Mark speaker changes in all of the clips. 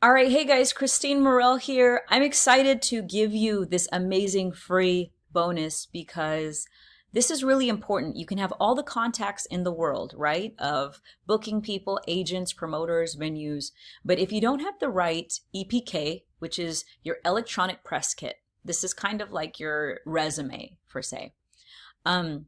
Speaker 1: All right, hey guys, Christine Morel here. I'm excited to give you this amazing free bonus because this is really important. You can have all the contacts in the world, right? Of booking people, agents, promoters, venues. But if you don't have the right EPK, which is your electronic press kit, this is kind of like your resume, per se. Um,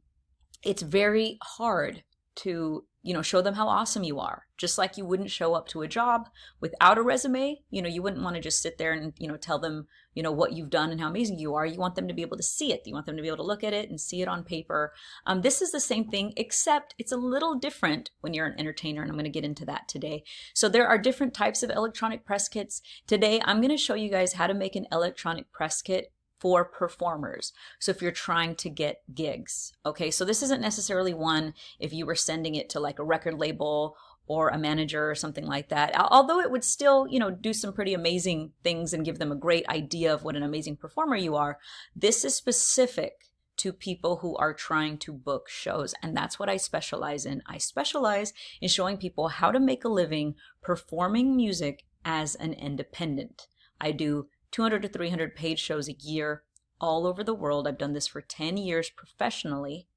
Speaker 1: it's very hard to show them how awesome you are, just like you wouldn't show up to a job without a resume. You wouldn't want to just sit there and tell them what you've done and how amazing you are. You want them to be able to see it. You want them to be able to look at it and see it on paper. This is the same thing, except it's a little different when you're an entertainer, and I'm going to get into that today. So there are different types of electronic press kits. Today I'm going to show you guys how to make an electronic press kit for performers. So if you're trying to get gigs, okay, so this isn't necessarily one if you were sending it to like a record label or a manager or something like that, although it would still, do some pretty amazing things and give them a great idea of what an amazing performer you are. This is specific to people who are trying to book shows, and that's what I specialize in. I specialize in showing people how to make a living performing music as an independent. I do 200 to 300 paid shows a year all over the world. I've done this for 10 years professionally.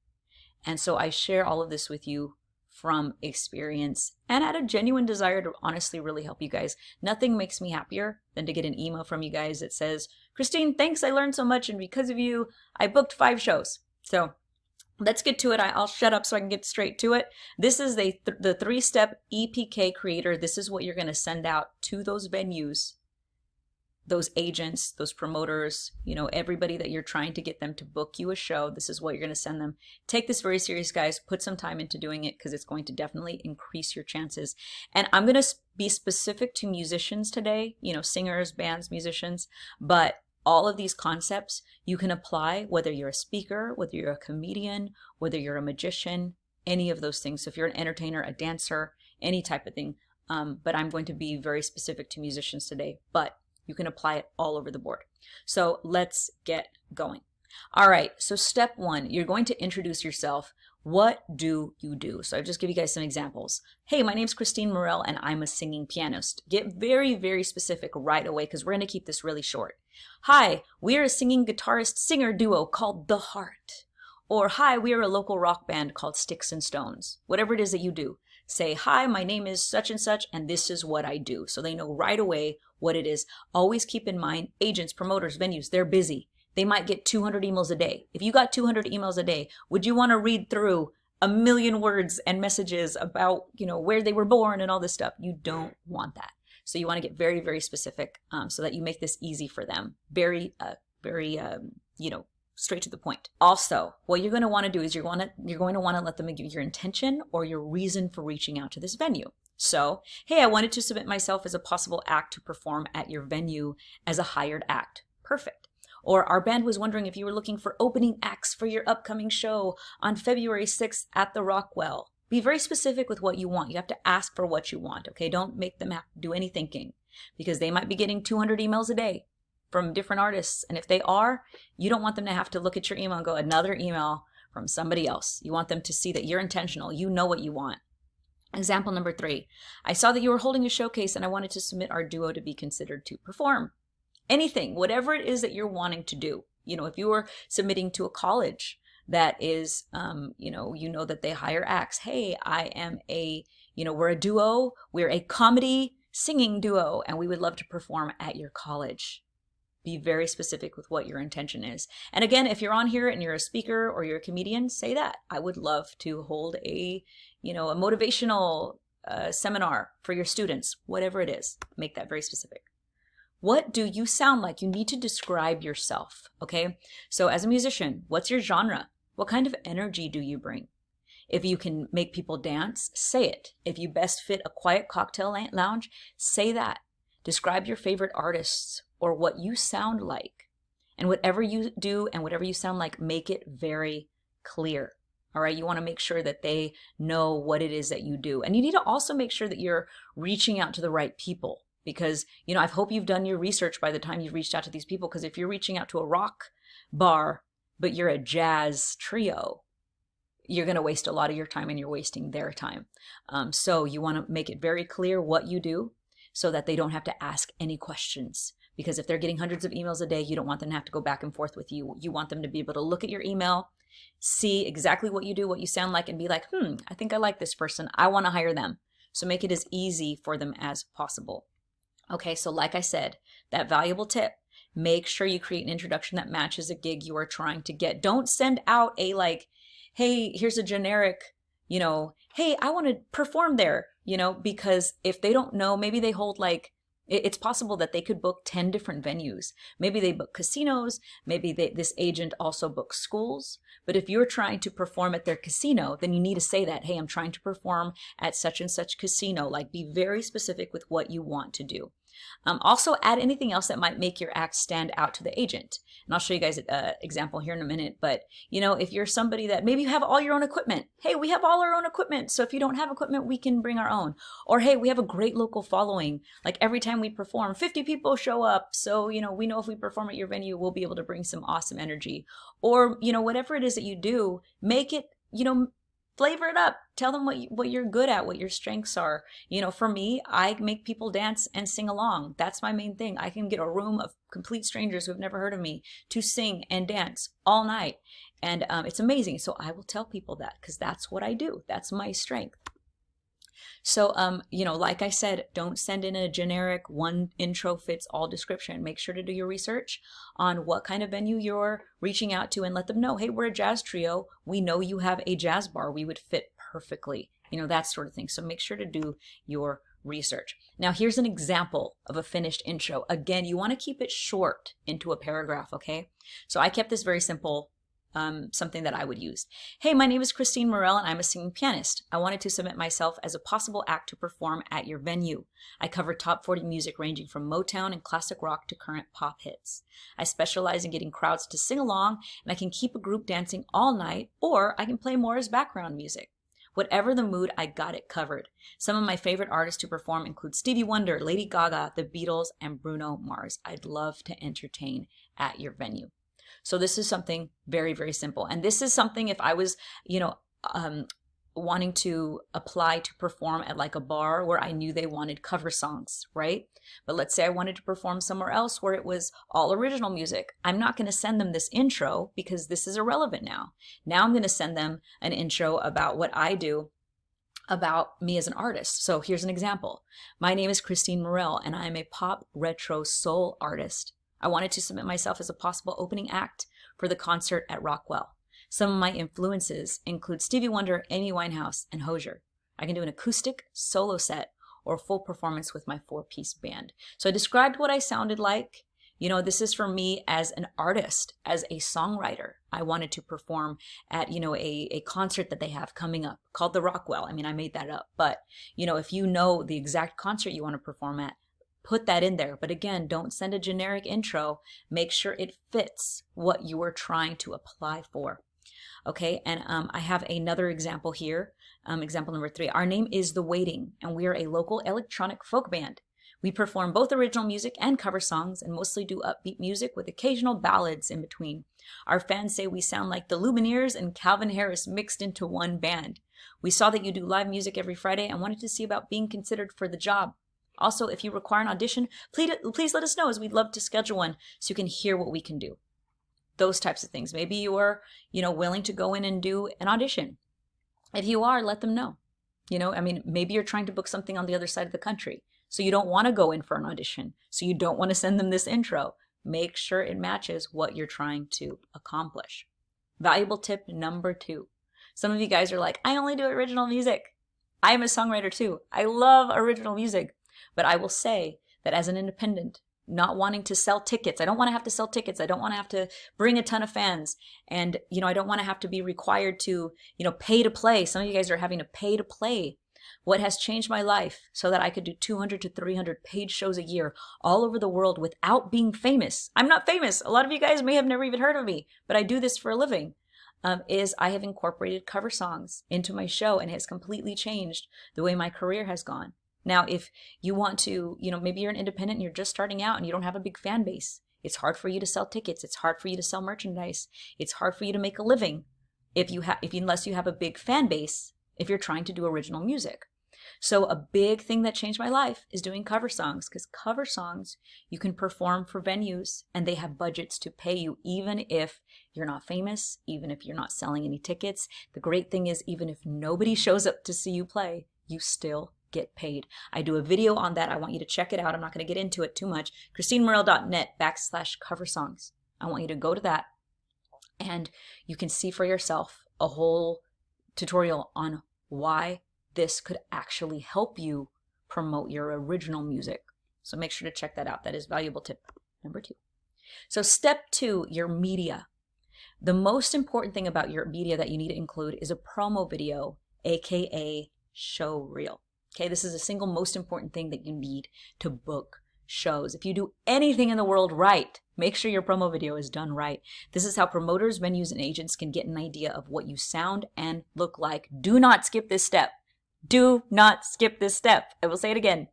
Speaker 1: And so I share all of this with you from experience and out of genuine desire to honestly really help you guys. Nothing makes me happier than to get an email from you guys that says, Christine, thanks, I learned so much, and because of you, I booked 5 shows. So let's get to it. I'll shut up so I can get straight to it. This is the 3-step EPK Creator. This is what you're going to send out to those venues, those agents, those promoters, everybody that you're trying to get them to book you a show. This is what you're going to send them. Take this very serious, guys. Put some time into doing it because it's going to definitely increase your chances. And I'm going to be specific to musicians today, singers, bands, musicians, but all of these concepts you can apply whether you're a speaker, whether you're a comedian, whether you're a magician, any of those things. So if you're an entertainer, a dancer, any type of thing. But I'm going to be very specific to musicians today. But you can apply it all over the board. So let's get going. All right, so step 1, you're going to introduce yourself. What do you do? So I'll just give you guys some examples. Hey, my name's Christine Morel and I'm a singing pianist. Get very, very specific right away because we're going to keep this really short. Hi, we are a singing guitarist singer duo called The Heart. Or hi, we are a local rock band called Sticks and Stones. Whatever it is that you do. Say, hi, my name is such and this is what I do. So they know right away what it is. Always keep in mind, agents, promoters, venues, they're busy. They might get 200 emails a day. If you got 200 emails a day, would you want to read through a million words and messages about, where they were born and all this stuff? You don't want that. So you want to get very, very specific so that you make this easy for them. Very, straight to the point. Also, what you're going to want to do is you're going to want to let them give your intention or your reason for reaching out to this venue. So, hey, I wanted to submit myself as a possible act to perform at your venue as a hired act. Perfect. Or our band was wondering if you were looking for opening acts for your upcoming show on February 6th at the Rockwell. Be very specific with what you want. You have to ask for what you want, okay? Don't make them have to do any thinking because they might be getting 200 emails a day from different artists. And if they are, you don't want them to have to look at your email and go, another email from somebody else. You want them to see that you're intentional. You know what you want. Example number 3. I saw that you were holding a showcase and I wanted to submit our duo to be considered to perform. Anything, whatever it is that you're wanting to do. If you were submitting to a college that is, that they hire acts. Hey, I am we're a duo. We're a comedy singing duo and we would love to perform at your college. Be very specific with what your intention is. And again, if you're on here and you're a speaker or you're a comedian, say that. I would love to hold a motivational seminar for your students, whatever it is. Make that very specific. What do you sound like? You need to describe yourself, okay? So as a musician, what's your genre? What kind of energy do you bring? If you can make people dance, say it. If you best fit a quiet cocktail lounge, say that. Describe your favorite artists or what you sound like. And whatever you do and whatever you sound like, make it very clear. All right, you want to make sure that they know what it is that you do. And you need to also make sure that you're reaching out to the right people because, I hope you've done your research by the time you've reached out to these people, because if you're reaching out to a rock bar, but you're a jazz trio, you're going to waste a lot of your time and you're wasting their time. So you want to make it very clear what you do. so that they don't have to ask any questions. Because if they're getting hundreds of emails a day, you don't want them to have to go back and forth with you. You want them to be able to look at your email, see exactly what you do, what you sound like, and be like, I think I like this person. I want to hire them. So make it as easy for them as possible. Okay, so like I said, that valuable tip, make sure you create an introduction that matches a gig you are trying to get. Don't send out a like, hey, here's a generic, hey, I want to perform there, because if they don't know, maybe they hold like, it's possible that they could book 10 different venues. Maybe they book casinos. Maybe this agent also books schools. But if you're trying to perform at their casino, then you need to say that, hey, I'm trying to perform at such and such casino. Like, be very specific with what you want to do. Also add anything else that might make your act stand out to the agent. And I'll show you guys an example here in a minute. But, if you're somebody that maybe you have all your own equipment. Hey, we have all our own equipment. So if you don't have equipment, we can bring our own. Or, hey, we have a great local following. Like every time we perform, 50 people show up. So, we know if we perform at your venue, we'll be able to bring some awesome energy. Or, whatever it is that you do, make it, flavor it up. Tell them what you're good at, what your strengths are. For me, I make people dance and sing along. That's my main thing. I can get a room of complete strangers who have never heard of me to sing and dance all night. And it's amazing. So I will tell people that because that's what I do. That's my strength. So, like I said, don't send in a generic one intro fits all description. Make sure to do your research on what kind of venue you're reaching out to and let them know, hey, we're a jazz trio. We know you have a jazz bar. We would fit perfectly, that sort of thing. So make sure to do your research. Now, here's an example of a finished intro. Again, you want to keep it short into a paragraph, okay? So I kept this very simple. Something that I would use. Hey, my name is Christine Morel and I'm a singing pianist. I wanted to submit myself as a possible act to perform at your venue. I cover top 40 music ranging from Motown and classic rock to current pop hits. I specialize in getting crowds to sing along, and I can keep a group dancing all night, or I can play more as background music. Whatever the mood, I got it covered. Some of my favorite artists to perform include Stevie Wonder, Lady Gaga, The Beatles, and Bruno Mars. I'd love to entertain at your venue. So this is something very, very simple. And this is something if I was, wanting to apply to perform at like a bar where I knew they wanted cover songs, right? But let's say I wanted to perform somewhere else where it was all original music. I'm not going to send them this intro because this is irrelevant now. Now I'm going to send them an intro about what I do, about me as an artist. So here's an example. My name is Christine Morel and I'm a pop retro soul artist. I wanted to submit myself as a possible opening act for the concert at Rockwell. Some of my influences include Stevie Wonder, Amy Winehouse, and Hozier. I can do an acoustic, solo set, or full performance with my 4-piece band. So I described what I sounded like. This is for me as an artist, as a songwriter. I wanted to perform at, a concert that they have coming up called the Rockwell. I mean, I made that up. But, if you know the exact concert you want to perform at, put that in there. But again, don't send a generic intro. Make sure it fits what you are trying to apply for. Okay, and I have another example here. Example number 3. Our name is The Waiting, and we are a local electronic folk band. We perform both original music and cover songs and mostly do upbeat music with occasional ballads in between. Our fans say we sound like the Lumineers and Calvin Harris mixed into one band. We saw that you do live music every Friday and wanted to see about being considered for the job. Also, if you require an audition, please let us know, as we'd love to schedule one so you can hear what we can do. Those types of things. Maybe you are, willing to go in and do an audition. If you are, let them know. Maybe you're trying to book something on the other side of the country. So you don't want to go in for an audition. So you don't want to send them this intro. Make sure it matches what you're trying to accomplish. Valuable tip number 2. Some of you guys are like, I only do original music. I am a songwriter too. I love original music. But I will say that as an independent, not wanting to sell tickets, I don't want to have to sell tickets. I don't want to have to bring a ton of fans. And, I don't want to have to be required to, pay to play. Some of you guys are having to pay to play. What has changed my life so that I could do 200 to 300 paid shows a year all over the world without being famous. I'm not famous. A lot of you guys may have never even heard of me, but I do this for a living. Is I have incorporated cover songs into my show, and it has completely changed the way my career has gone. Now, if you want to, maybe you're an independent and you're just starting out and you don't have a big fan base. It's hard for you to sell tickets. It's hard for you to sell merchandise. It's hard for you to make a living unless you have a big fan base, if you're trying to do original music. So a big thing that changed my life is doing cover songs, because cover songs you can perform for venues and they have budgets to pay you even if you're not famous, even if you're not selling any tickets. The great thing is even if nobody shows up to see you play, you still get paid. I do a video on that. I want you to check it out. I'm not going to get into it too much. ChristineMorel.net/cover songs. I want you to go to that and you can see for yourself a whole tutorial on why this could actually help you promote your original music. So make sure to check that out. That is valuable tip number 2. So step 2, your media. The most important thing about your media that you need to include is a promo video, aka show reel. Okay, this is the single most important thing that you need to book shows. If you do anything in the world right, make sure your promo video is done right. This is how promoters, venues, and agents can get an idea of what you sound and look like. Do not skip this step. Do not skip this step. I will say it again.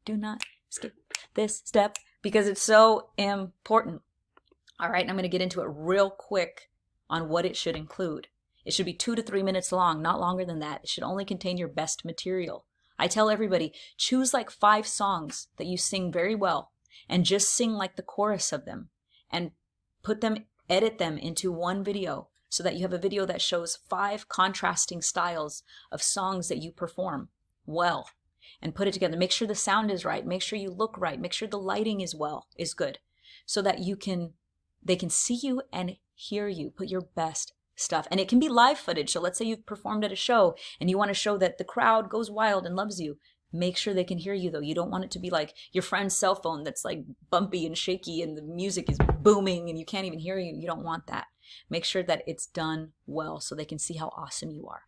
Speaker 1: Do not skip this step because it's so important. All right, I'm going to get into it real quick on what it should include. It should be 2 to 3 minutes long, not longer than that. It should only contain your best material. I tell everybody, choose like 5 songs that you sing very well and just sing like the chorus of them and edit them into one video so that you have a video that shows 5 contrasting styles of songs that you perform well and put it together. Make sure the sound is right. Make sure you look right. Make sure the lighting is good so that they can see you and hear you. Put your best stuff. And it can be live footage. So let's say you've performed at a show and you want to show that the crowd goes wild and loves you. Make sure they can hear you though. You don't want it to be like your friend's cell phone that's like bumpy and shaky and the music is booming and you can't even hear you. You don't want that. Make sure that it's done well so they can see how awesome you are.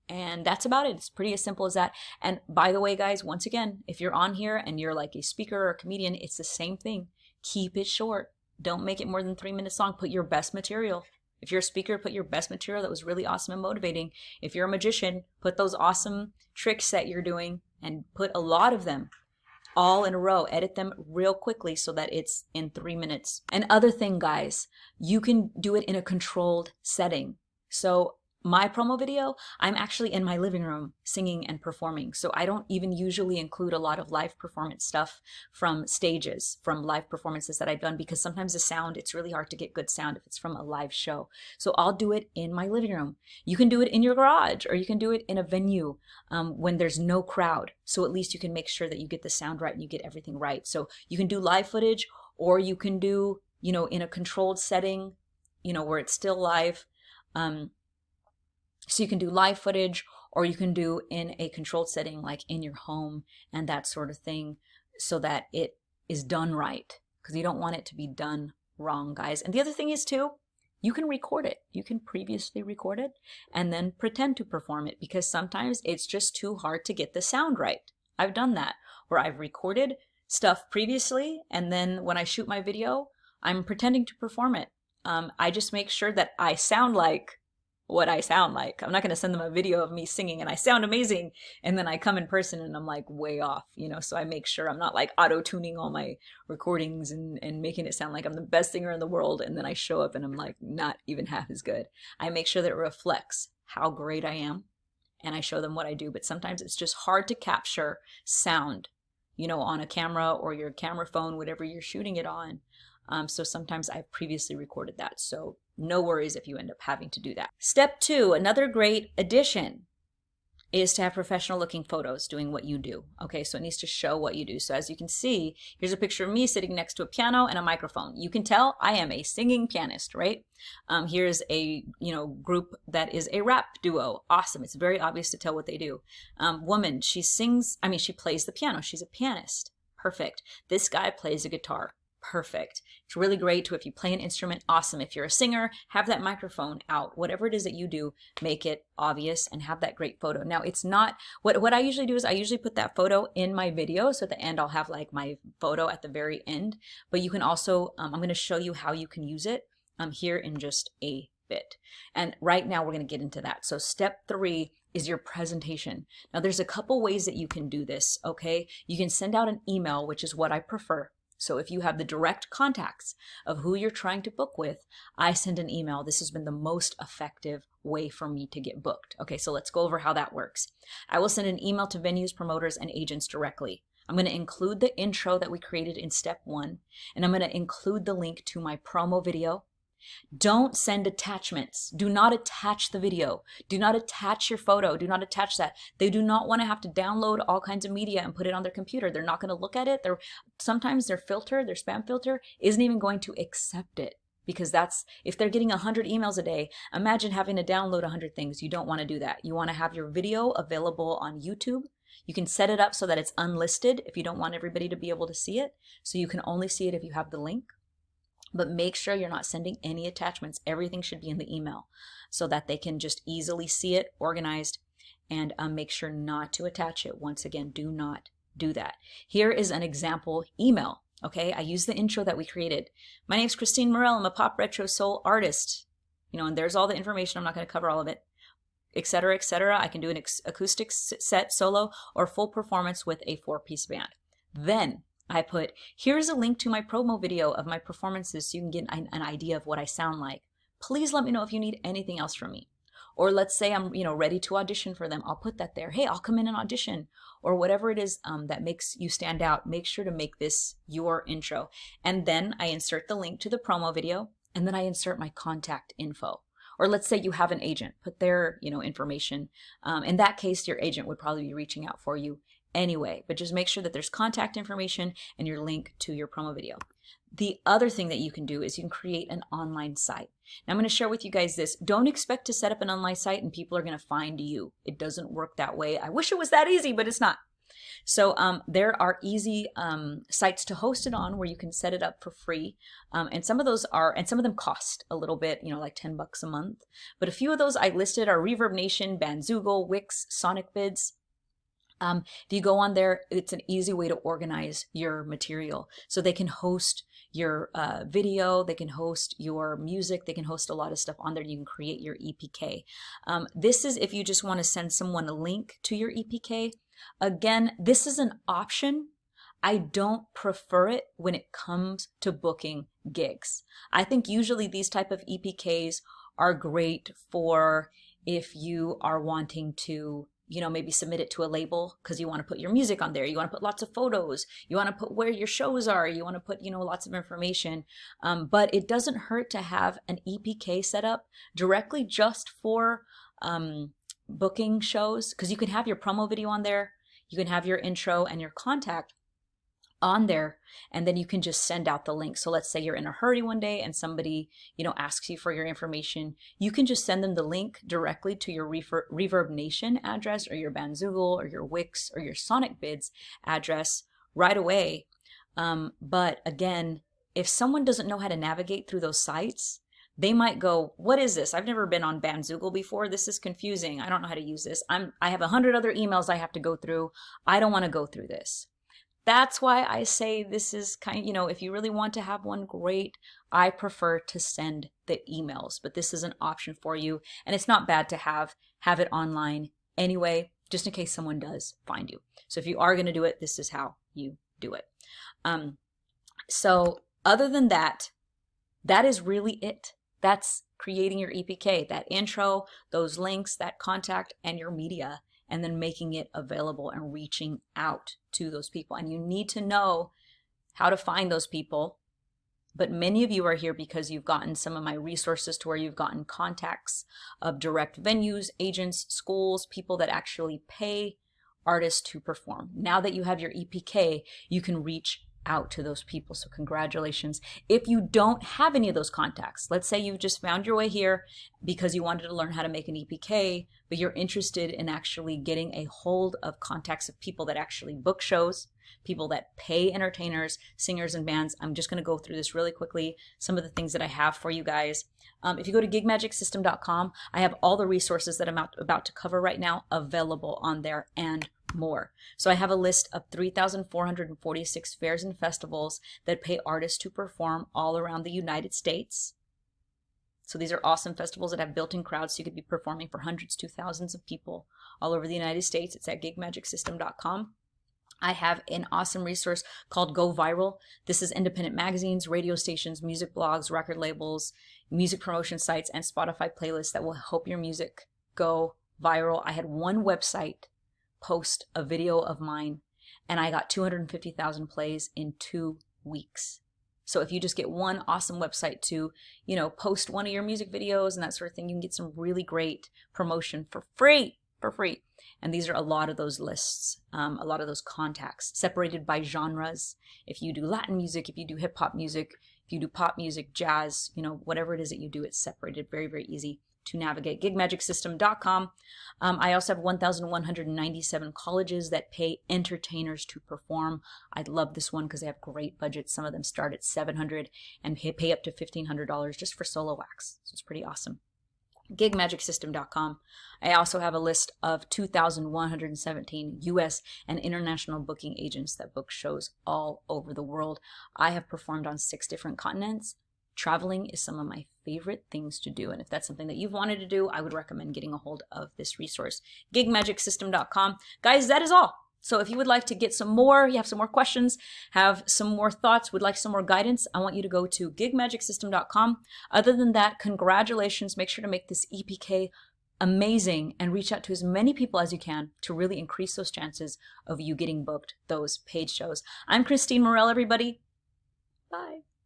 Speaker 1: And that's about it. It's pretty as simple as that. And by the way, guys, once again, if you're on here and you're like a speaker or a comedian, it's the same thing. Keep it short. Don't make it more than 3 minutes long. Put your best material. If you're a speaker, put your best material that was really awesome and motivating. If you're a magician, put those awesome tricks that you're doing and put a lot of them all in a row. Edit them real quickly so that it's in 3 minutes. And other thing, guys, you can do it in a controlled setting. So my promo video, I'm actually in my living room singing and performing. So I don't even usually include a lot of live performance stuff from stages, from live performances that I've done, because sometimes the sound, it's really hard to get good sound if it's from a live show. So I'll do it in my living room. You can do it in your garage or you can do it in a venue when there's no crowd. So at least you can make sure that you get the sound right and you get everything right. So you can do live footage or you can do, in a controlled setting, where it's still live. So you can do live footage or you can do in a controlled setting like in your home and that sort of thing so that it is done right because you don't want it to be done wrong, guys. And the other thing is too, you can record it. You can previously record it and then pretend to perform it because sometimes it's just too hard to get the sound right. I've done that where I've recorded stuff previously and then when I shoot my video, I'm pretending to perform it. I just make sure that I sound like what I sound like. I'm not going to send them a video of me singing and I sound amazing and then I come in person and I'm like way off, so I make sure I'm not like auto-tuning all my recordings and making it sound like I'm the best singer in the world and then I show up and I'm like not even half as good. I make sure that it reflects how great I am and I show them what I do, but sometimes it's just hard to capture sound, on a camera or your camera phone, whatever you're shooting it on. So sometimes I've previously recorded that. So no worries if you end up having to do that. Step 2, another great addition is to have professional looking photos doing what you do. Okay, so it needs to show what you do. So as you can see, here's a picture of me sitting next to a piano and a microphone. You can tell I am a singing pianist, right? Here's a group that is a rap duo. Awesome. It's very obvious to tell what they do. Woman, she plays the piano. She's a pianist. Perfect. This guy plays a guitar. Perfect. It's really great to, if you play an instrument, awesome. If you're a singer, have that microphone out. Whatever it is that you do, make it obvious and have that great photo. Now it's not, what I usually do is I usually put that photo in my video. So at the end, I'll have like my photo at the very end, but you can also, I'm going to show you how you can use it here in just a bit. And right now we're going to get into that. So step 3 is your presentation. Now there's a couple ways that you can do this. Okay. You can send out an email, which is what I prefer. So if you have the direct contacts of who you're trying to book with, I send an email. This has been the most effective way for me to get booked. Okay, so let's go over how that works. I will send an email to venues, promoters, and agents directly. I'm going to include the intro that we created in step 1, and I'm going to include the link to my promo video. Don't send attachments. Do not attach the video. Do not attach your photo. Do not attach that. They do not want to have to download all kinds of media and put it on their computer. They're not going to look at it. Sometimes their filter, their spam filter, isn't even going to accept it, because if they're getting 100 emails a day, imagine having to download 100 things. You don't want to do that. You want to have your video available on YouTube. You can set it up so that it's unlisted if you don't want everybody to be able to see it. So you can only see it if you have the link. But make sure you're not sending any attachments. Everything should be in the email so that they can just easily see it organized, and make sure not to attach it. Once again, do not do that. Here is an example email. Okay, I use the intro that we created. My name's Christine Morel. I'm a pop retro soul artist. And there's all the information. I'm not going to cover all of it, etc., etc. I can do an acoustic set, solo, or full performance with a 4-piece band. Then I put, here's a link to my promo video of my performances so you can get an idea of what I sound like. Please let me know if you need anything else from me. Or let's say I'm, ready to audition for them. I'll put that there. Hey, I'll come in and audition, or whatever it is that makes you stand out. Make sure to make this your intro. And then I insert the link to the promo video, and then I insert my contact info. Or let's say you have an agent, put their, information. In that case, your agent would probably be reaching out for you anyway, but just make sure that there's contact information and your link to your promo video. The other thing that you can do is you can create an online site. Now I'm going to share with you guys this. Don't expect to set up an online site and people are going to find you. It doesn't work that way. I wish it was that easy, but it's not. So there are easy sites to host it on where you can set it up for free. And some of them cost a little bit, like $10 a month. But a few of those I listed are Reverb Nation, Bandzoogle, Wix, Sonic Bids. If you go on there, it's an easy way to organize your material. So they can host your video, they can host your music, they can host a lot of stuff on there. You can create your EPK. This is if you just want to send someone a link to your EPK. Again, this is an option. I don't prefer it when it comes to booking gigs. I think usually these type of EPKs are great for if you are wanting to maybe submit it to a label because you want to put your music on there. You want to put lots of photos. You want to put where your shows are. You want to put, lots of information. But it doesn't hurt to have an EPK set up directly just for booking shows, because you can have your promo video on there. You can have your intro and your contact on there, and then you can just send out the link. So let's say you're in a hurry one day and somebody, asks you for your information. You can just send them the link directly to your Reverb Nation address, or your Bandzoogle, or your Wix, or your Sonic Bids address right away. But again, if someone doesn't know how to navigate through those sites, they might go, what is this? I've never been on Bandzoogle before. This is confusing. I don't know how to use this. I have 100 other emails I have to go through. I don't want to go through this. That's why I say this is kind of, if you really want to have one, great. I prefer to send the emails, but this is an option for you. And it's not bad to have it online anyway, just in case someone does find you. So if you are going to do it, this is how you do it. So other than that, that is really it. That's creating your EPK, that intro, those links, that contact, and your media, and then making it available and reaching out to those people. And you need to know how to find those people. But many of you are here because you've gotten some of my resources to where you've gotten contacts of direct venues, agents, schools, people that actually pay artists to perform. Now that you have your EPK, you can reach out to those people. So congratulations. If you don't have any of those contacts, let's say you just found your way here because you wanted to learn how to make an EPK, but you're interested in actually getting a hold of contacts of people that actually book shows, people that pay entertainers, singers, and bands. I'm just going to go through this really quickly, some of the things that I have for you guys. If you go to gigmagicsystem.com, I have all the resources that I'm about to cover right now available on there and more. So I have a list of 3,446 fairs and festivals that pay artists to perform all around the United States. So these are awesome festivals that have built-in crowds, so you could be performing for hundreds to thousands of people all over the United States. It's at gigmagicsystem.com. I have an awesome resource called Go Viral. This is independent magazines, radio stations, music blogs, record labels, music promotion sites, and Spotify playlists that will help your music go viral. I had one website post a video of mine and I got 250,000 plays in 2 weeks. So if you just get one awesome website to, post one of your music videos and that sort of thing, you can get some really great promotion for free. And these are a lot of those lists, a lot of those contacts separated by genres. If you do Latin music, if you do hip hop music, if you do pop music, jazz, whatever it is that you do, it's separated. Very, very easy to navigate. Gigmagicsystem.com. I also have 1,197 colleges that pay entertainers to perform. I love this one because they have great budgets. Some of them start at $700 and pay up to $1,500 just for solo wax. So it's pretty awesome. Gigmagicsystem.com. I also have a list of 2,117 US and international booking agents that book shows all over the world. I have performed on 6 different continents. Traveling is some of my favorite things to do. And if that's something that you've wanted to do, I would recommend getting a hold of this resource. Gigmagicsystem.com. Guys, that is all. So if you would like to get some more, you have some more questions, have some more thoughts, would like some more guidance, I want you to go to gigmagicsystem.com. Other than that, congratulations. Make sure to make this EPK amazing and reach out to as many people as you can to really increase those chances of you getting booked those paid shows. I'm Christine Morel, everybody. Bye.